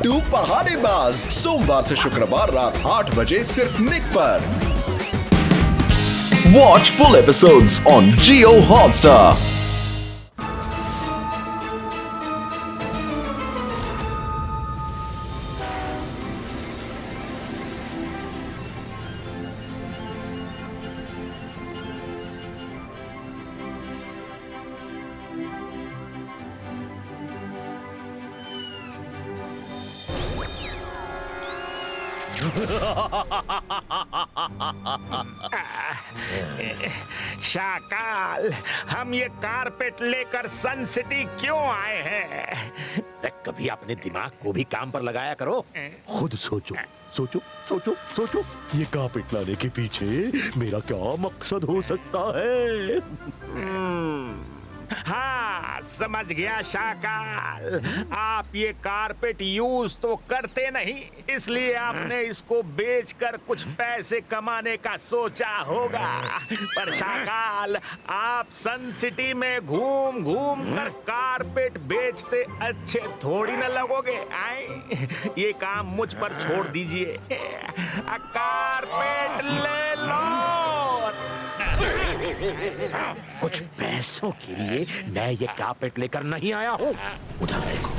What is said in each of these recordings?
बिट्टू पहाड़ीबाज, सोमवार से शुक्रवार रात 8 बजे सिर्फ निक पर। Watch full episodes on Jio Hotstar. Shakaal, हम ये कारपेट लेकर सन सिटी क्यों आए हैं? कभी अपने दिमाग को भी काम पर लगाया करो। खुद सोचो सोचो सोचो सोचो, ये कारपेट लाने के पीछे मेरा क्या मकसद हो सकता है? हाँ, समझ गया शाकाल। आप ये कारपेट यूज तो करते नहीं, इसलिए आपने इसको बेचकर कुछ पैसे कमाने का सोचा होगा। पर शाकाल, आप सन सिटी में घूम घूम कर कारपेट बेचते अच्छे थोड़ी न लगोगे। आए, ये काम मुझ पर छोड़ दीजिए। कारपेट ले लो। कुछ पैसों के लिए मैं ये कारपेट लेकर नहीं आया हूँ। उधर देखो,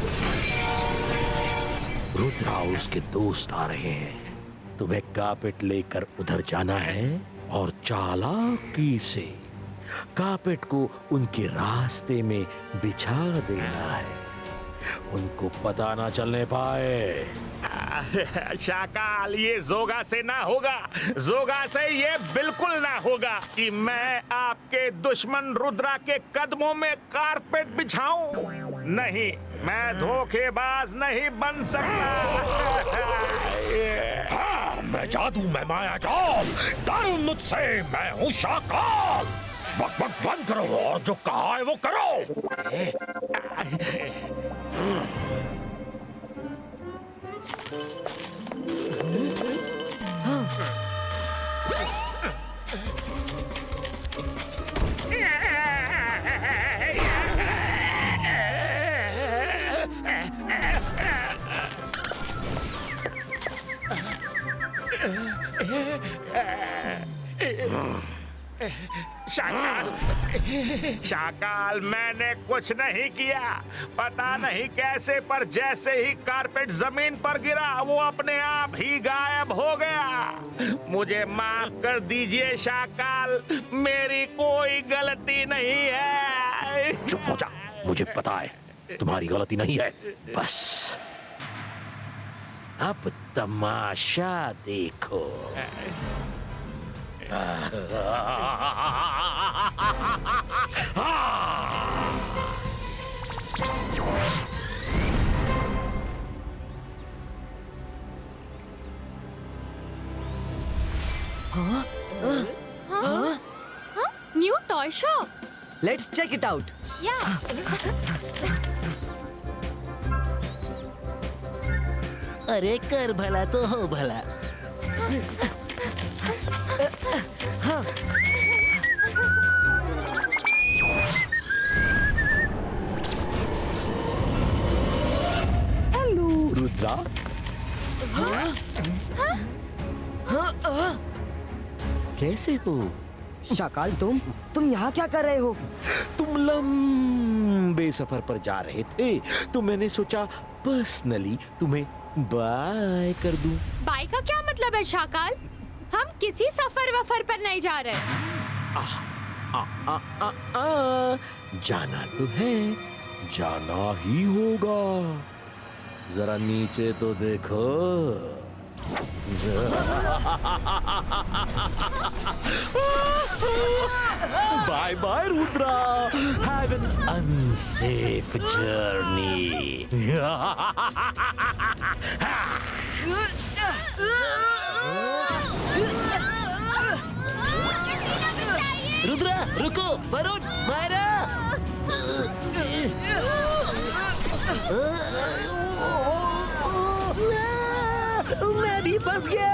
रुद्रा और उसके दोस्त आ रहे हैं। तुम्हें कारपेट लेकर उधर जाना है और चालाकी से कारपेट को उनके रास्ते में बिछा देना है, उनको पता ना चलने पाए। शाकाल, ये जोगा से ना होगा, जोगा से ये बिल्कुल ना होगा कि मैं आपके दुश्मन रुद्रा के कदमों में कारपेट बिछाऊं। नहीं, मैं धोखेबाज नहीं बन सकता। हाँ, मैं जादू में माया जाल, डरो मुझसे, मैं हूँ शाकाल। बक बक बंद करो और जो कहा है वो करो। शाकाल, शाकाल, मैंने कुछ नहीं किया। पता नहीं कैसे, पर जैसे ही कारपेट जमीन पर गिरा वो अपने आप ही गायब हो गया। मुझे माफ कर दीजिए शाकाल, मेरी कोई गलती नहीं है। चुप हो जा, मुझे पता है तुम्हारी गलती नहीं है। बस अब तमाशा देखो। New toy shop. Let's check it out. Yeah. अरे कर भला तो हो भला। हेलो रुद्रा। कैसे हो? शाकाल, तुम यहाँ क्या कर रहे हो? तुम लंबे सफर पर जा रहे थे तो मैंने सोचा पर्सनली तुम्हें बाय कर दूं। बाय का क्या मतलब है शाकाल? हम किसी सफर वफर पर नहीं जा रहे। जाना तो है, जाना ही होगा। जरा नीचे तो देखो। Bye bye Rudra. Have an unsafe journey. Rudra रुको, वरुण मायरा। मैं भी फंस गया।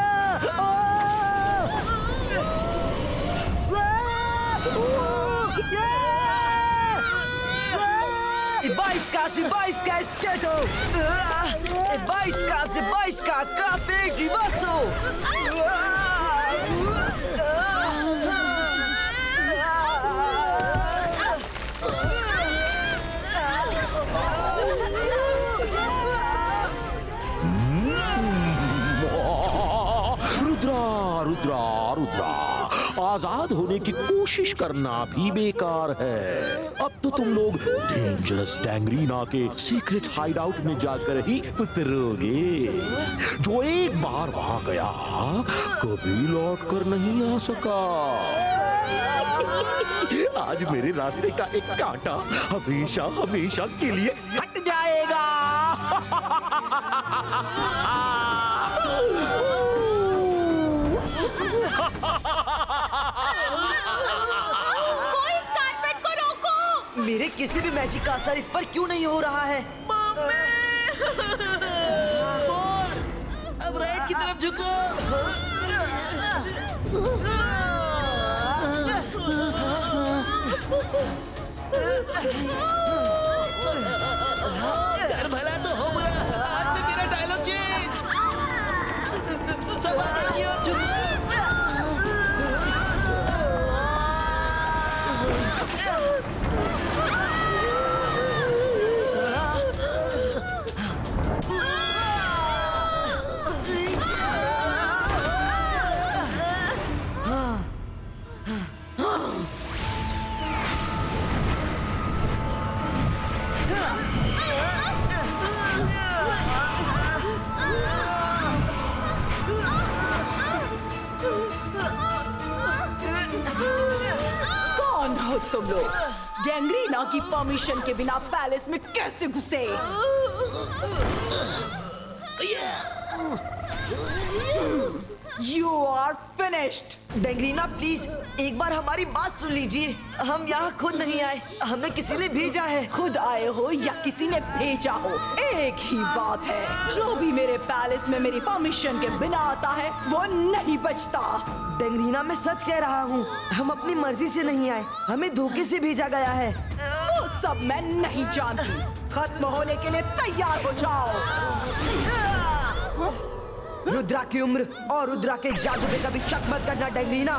Ibaisca, Ibaisca, Skato! Ibaisca! बाईस का कार्पेट रिवर्सो। रुद्रा रुद्रा रुद्रा, आजाद होने की कोशिश करना भी बेकार है। अब तो तुम लोग डेंजरस डैंगरीना के सीक्रेट हाइडआउट में जाकर ही उतरोगे। जो एक बार वहां गया कभी लौट कर नहीं आ सका। आज मेरे रास्ते का एक कांटा हमेशा हमेशा के लिए हट जाएगा। कोई इस कारपेट को रोको। मेरे किसी भी मैजिक का असर इस पर क्यों नहीं हो रहा है? बोल, अब राइट की तरफ झुको। कर भला तो हो बुरा, आज से मेरा डायलॉग चेंज। सब आगे की ओर झुको। कौन हो तुम लोग? गैंग्रीना की परमिशन के बिना पैलेस में कैसे घुसे? You are finished. डेंगरीना प्लीज एक बार हमारी बात सुन लीजिए। हम यहाँ खुद नहीं आए, हमें किसी ने भेजा है। खुद आए हो या किसी ने भेजा हो, एक ही बात है। जो भी मेरे पैलेस में मेरी परमिशन के बिना आता है वो नहीं बचता। डेंगरीना मैं सच कह रहा हूँ, हम अपनी मर्जी से नहीं आए, हमें धोखे से भेजा गया है। वो सब मैं नहीं जानती। खत्म होने के लिए तैयार हो जाओ। रुद्रा की उम्र और रुद्रा के जादू पे कभी शक मत करना डेंगरीना।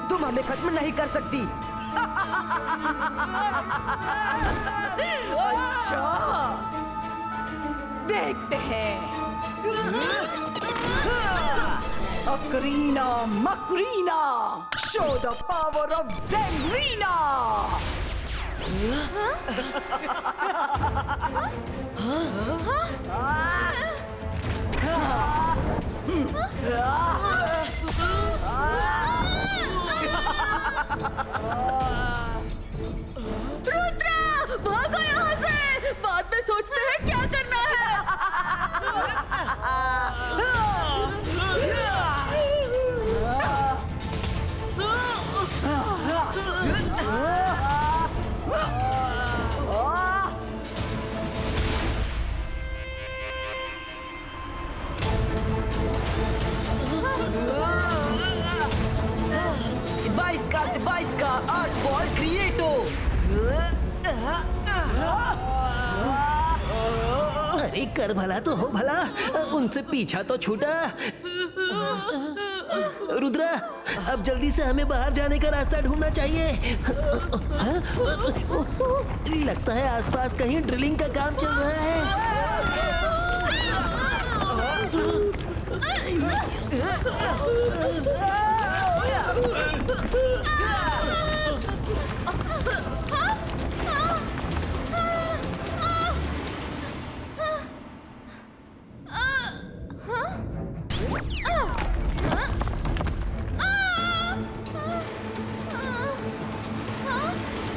तुम हमें खत्म नहीं कर सकती। अच्छा, देखते हैं। अकरीना मकरीना, show the power of Gangrena! Rudra, भागो यहाँ से। बाद में सोचते हैं क्या करना है। बाईस का अर्थ बॉल क्रिएटो। अरे कर भला तो हो भला, उनसे पीछा तो छूटा। रुद्रा, अब जल्दी से हमें बाहर जाने का रास्ता ढूंढना चाहिए। हाँ? लगता है आसपास कहीं ड्रिलिंग का काम चल रहा है।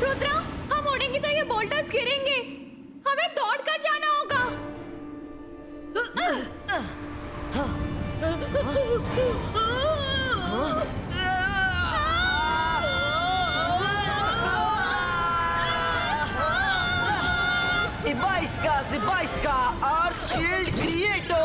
रुद्रा, हम उड़ेंगे तो ये बोल्टर्स गिरेंगे। हमें दौड़ कर जाना होगा। बाईस का अर्थ शील्ड क्रिएटो।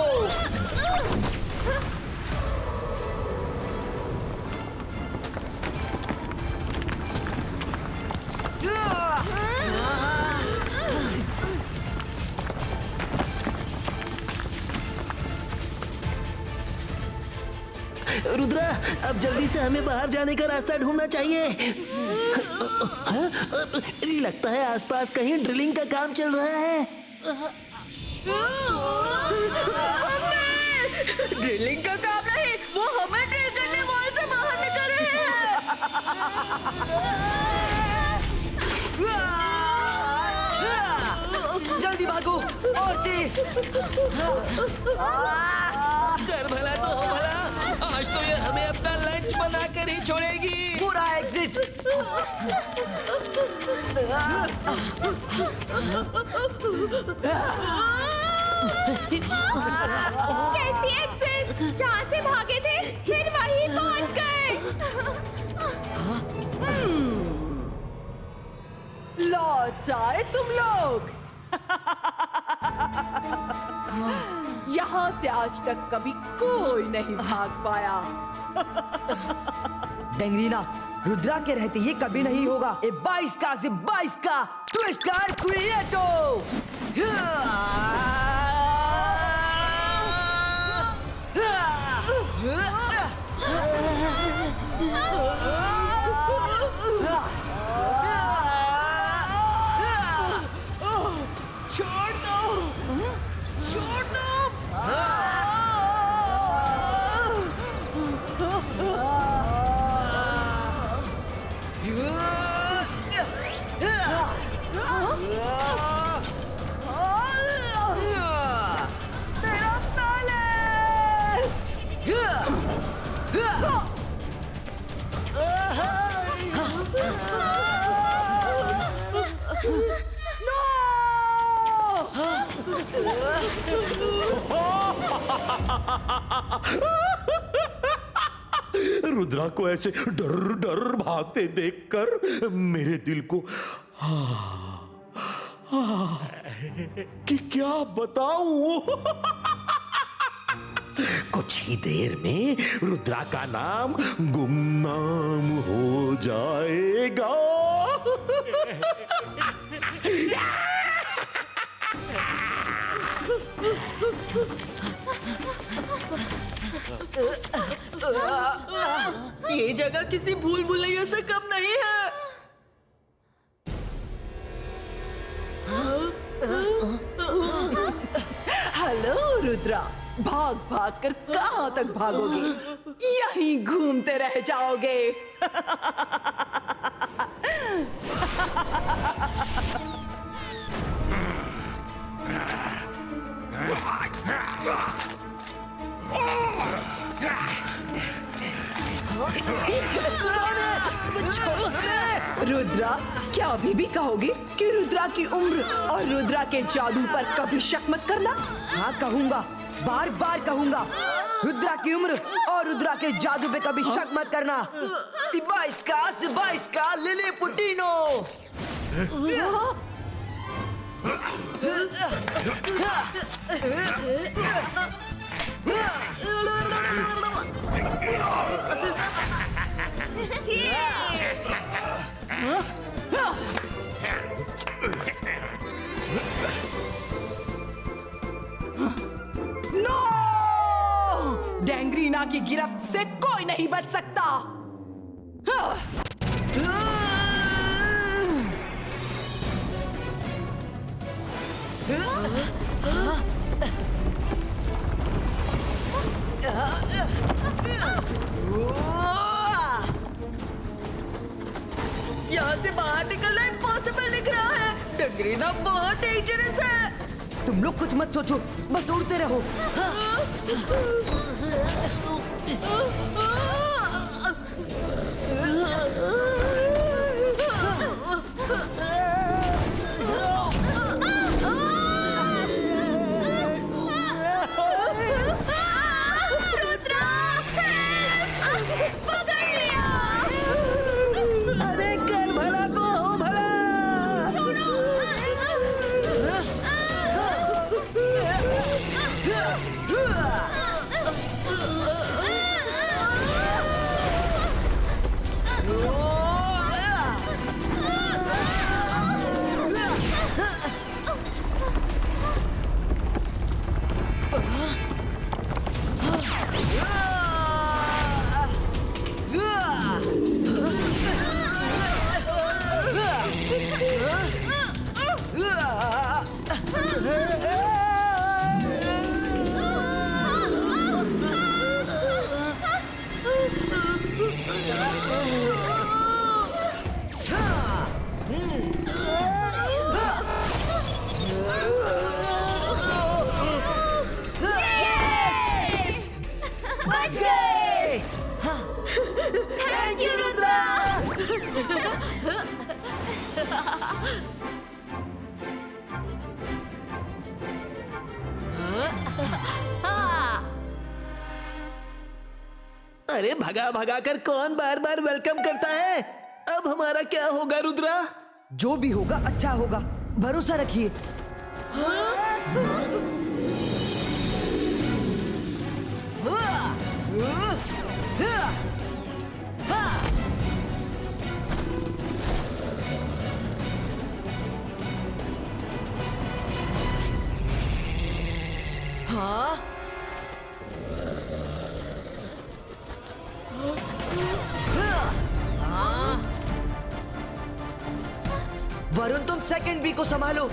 अब जल्दी से हमें बाहर जाने का रास्ता ढूंढना चाहिए। लगता है आसपास कहीं ड्रिलिंग का काम चल रहा है। ड्रिलिंग का काम नहीं, वो हमें ड्रिल करने वाले से बाहर निकल रहे हैं। जल्दी भागो और तेज। कर भला तो हो भला, आज तो ये हमें अपना लंच बना कर ही छोड़ेगी। पूरा एग्जिट। कैसी एग्जिट? जहाँ से भागे थे फिर वहीं पहुँच गए। लौट आए तुम लोग। यहाँ से आज तक कभी कोई नहीं भाग पाया। डेंगरीना, रुद्रा के रहते ये कभी नहीं होगा। ए 22 का से 22 का ट्विस्टर क्रिएटो। छोड़ दो, छोड़ दो। तेरा पैलेस। रुद्रा को ऐसे डर डर भागते देखकर मेरे दिल को कि क्या बताऊं। कुछ ही देर में रुद्रा का नाम गुमनाम हो जाएगा। ये जगह किसी भूल भुलैया से कम नहीं है। हेलो रुद्रा, भाग भाग कर कहाँ तक भागोगे? यहीं घूमते रह जाओगे। रुद्रा, क्या अभी भी कहोगे कि रुद्रा की उम्र और रुद्रा के जादू पर कभी शक मत करना? हाँ कहूंगा, बार बार कहूंगा। रुद्रा की उम्र और रुद्रा के जादू पे कभी शक मत करना। 22 का लिली पुटीनो। नो! डेंगरीना की गिरफ्त से कोई नहीं बच सकता। यहाँ से बाहर निकलना इम्पॉसिबल दिख रहा है। डेंगरीना बहुत डेंजरस है। तुम लोग कुछ मत सोचो, बस उड़ते रहो। अरे कर भला तो हो भला। बच गए। Thank you Rudra. अरे भगा भगा कर कौन बार बार वेलकम करता है। अब हमारा क्या होगा रुद्रा? जो भी होगा अच्छा होगा, भरोसा रखिए। वरुण तुम सेकंड बी को संभालो।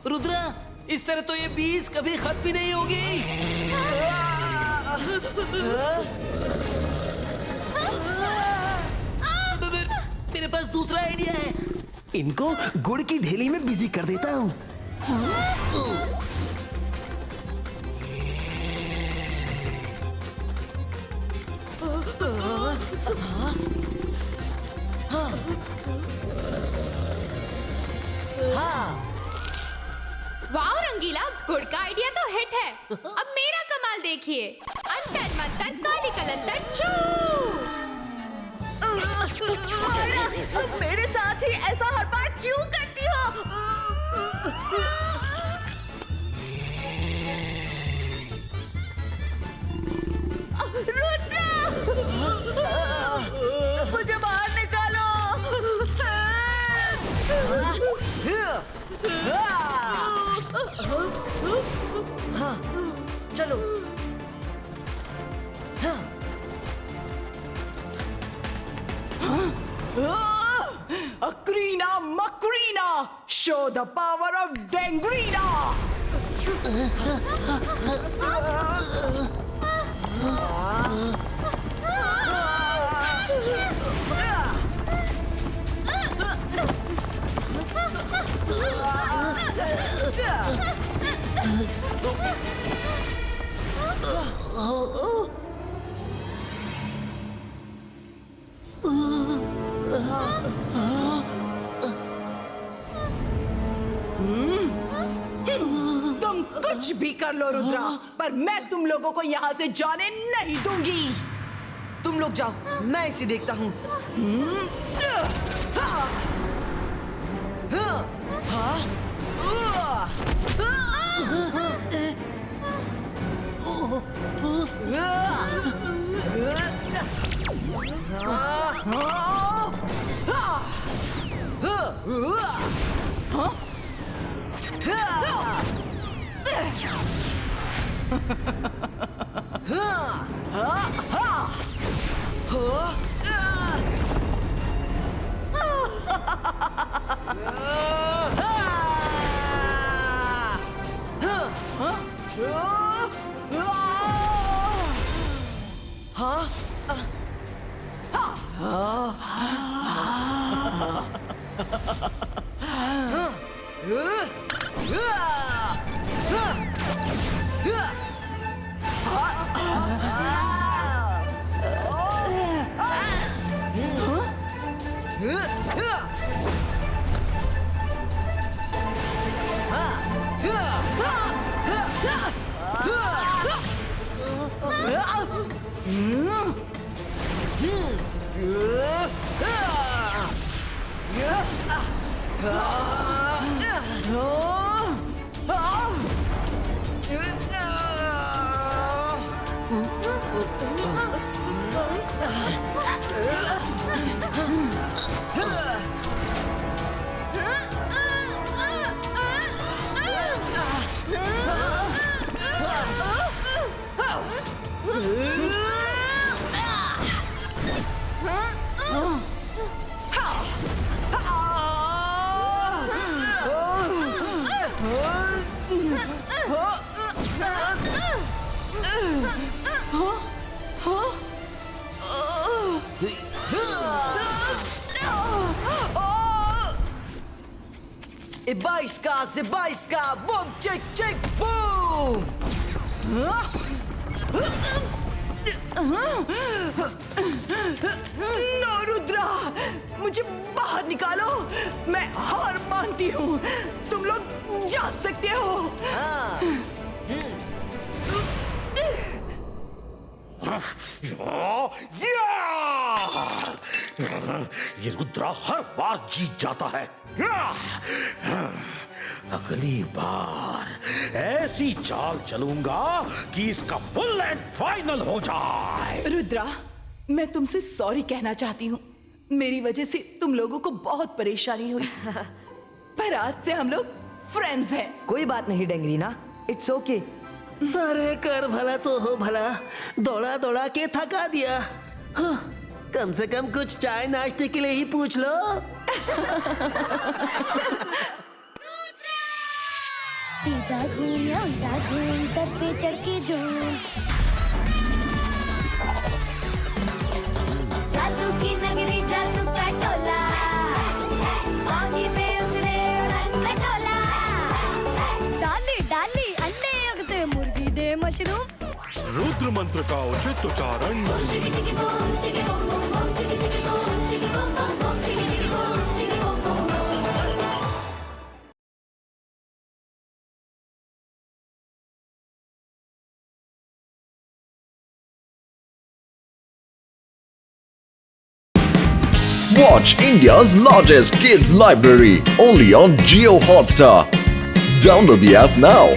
रुद्रा, इस तरह तो ये 20 कभी खत्म ही नहीं होगी। मेरे पास दूसरा आइडिया है। इनको गुड़ की ढेली में बिजी कर देता हूँ। वाह रंगीला, गुड़ का आइडिया तो हिट है। अब मेरा कमाल देखिए। अंतर मंतर काली कलंतर चू। मेरे साथ ही ऐसा हर बार क्यों करती हो? रुद्रा, मुझे बाहर निकालो। हाँ, चलो। हाँ। Akrina Makrina, show the power of Dangrina. तुम कुछ भी कर लो रुद्रा, पर मैं तुम लोगों को यहाँ से जाने नहीं दूंगी। तुम लोग जाओ, मैं इसे देखता हूँ। Ibaiska, boom, chick, chick, boom! No Rudra, मुझे बाहर निकालो। मैं हार मानती हूँ। तुम लोग जा सकते हो। ये रुद्रा हर बार जीत जाता है। अगली बार ऐसी चाल चलूंगा कि इसका फुल एंड फाइनल हो जाए। रुद्रा, मैं तुमसे सॉरी कहना चाहती हूँ। मेरी वजह से तुम लोगों को बहुत परेशानी हुई। पर आज से हम लोग फ्रेंड्स हैं। कोई बात नहीं डेंगरीना, इट्स ओके। अरे कर भला तो हो भला, दौड़ा दौड़ा के थका दिया। हाँ, कम से कम कुछ चाय नाश्ते के लिए ही पूछ लो। सीधा घूम या उल्टा घूम, सर पे चढ़ के झूम। जादू की नगरी, जादू का टोला, बागी में उतरे उड़न खटोला। डाली डाली अंडे उगते, मुर्गी दे मशरूम। रुद्र मंत्र का उचित उच्चारण। चिकी चिकी बूम, चिकी बूम बूम बूम, चिकी चिकी बूम, चिकी बूम बूम बूम, चिकी चिकी बूम, चिकी boom boom boom. Watch India's largest kids library only on Jio Hotstar. Download the app now.